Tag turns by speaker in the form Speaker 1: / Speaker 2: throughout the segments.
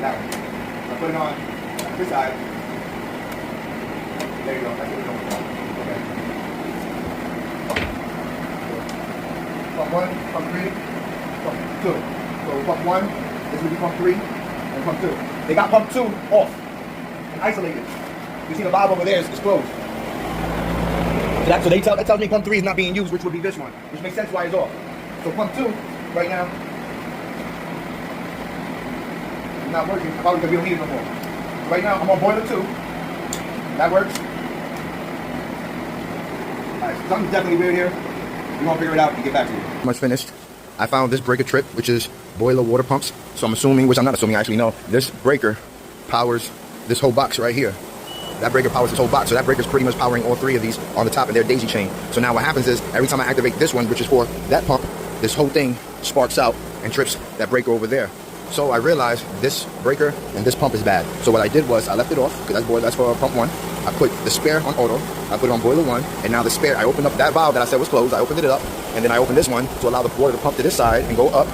Speaker 1: That one. I put it on this side. There you go. That's what we're doing. Okay. Pump 1, pump 3, pump 2. So pump 1, this will be pump 3, and pump 2. They got pump 2 off and isolated. You see the valve over there is closed. So that tells me pump 3 is not being used, which would be this one, which makes sense why it's off. So pump 2 right now is not working, probably because we don't need it no more. So right now I'm on boiler 2. That works. Alright, so something's definitely weird here. We're gonna figure it out and get back to you. Much finished. I found this breaker trip, which is boiler water pumps. So I'm assuming, which I'm not assuming, I actually know, this breaker powers this whole box right here. That breaker powers this whole box. So that breaker is pretty much powering all 3 of these on the top, and they're daisy chain. So now what happens is, every time I activate this one, which is for that pump, this whole thing sparks out and trips that breaker over there. So I realized this breaker and this pump is bad. So what I did was I left it off, because that's for pump 1. I put the spare on auto, I put it on boiler 1, and now the spare, I opened up that valve that I said was closed, I opened it up, and then I opened this one to allow the water to pump to this side and go up.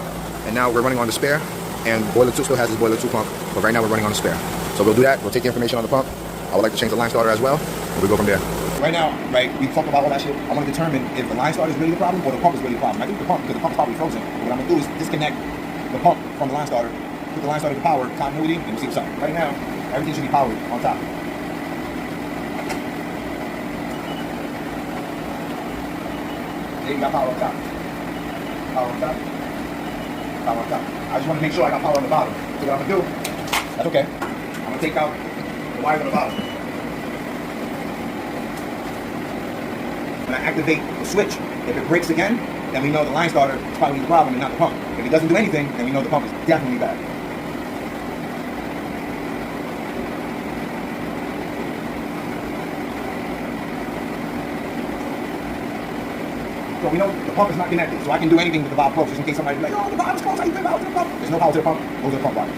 Speaker 1: And now we're running on the spare, and boiler 2 still has this boiler 2 pump, but right now we're running on the spare. So we'll do that, we'll take the information on the pump. I would like to change the line starter as well, and we'll go from there. Right now, right, we talked about all that shit. I want to determine if the line starter is really the problem or the pump is really the problem. I think the pump, because the pump's probably frozen. What I'm going to do is disconnect the pump from the line starter, put the line starter to power, continuity, and we'll see what's up. Right now, everything should be powered on top. There you got power on top. Power on top. Power on top. I just want to make sure I got power on the bottom. So what I'm going to do, that's okay. I'm going to take out the wires on the bottom. When I activate the switch, if it breaks again, then we know the line starter is probably the problem and not the pump. If it doesn't do anything, then we know the pump is definitely bad. So we know the pump is not connected, so I can do anything with the valve closed, just in case somebody's like, oh, the valve is closed, how you put valve to the pump? There's no power to the pump, goes to the pump wire.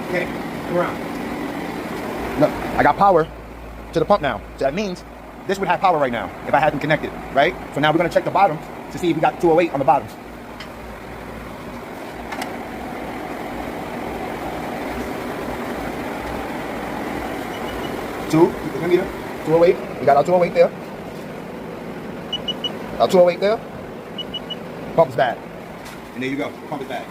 Speaker 1: Okay, come around. Look, I got power to the pump now. So that means this would have power right now if I had them connected, right? So now we're gonna check the bottoms to see if we got 208 on the bottoms. Keep the meter, 208. We got our 208 there. Our 208 there. Pump is bad. And there you go, pump is bad.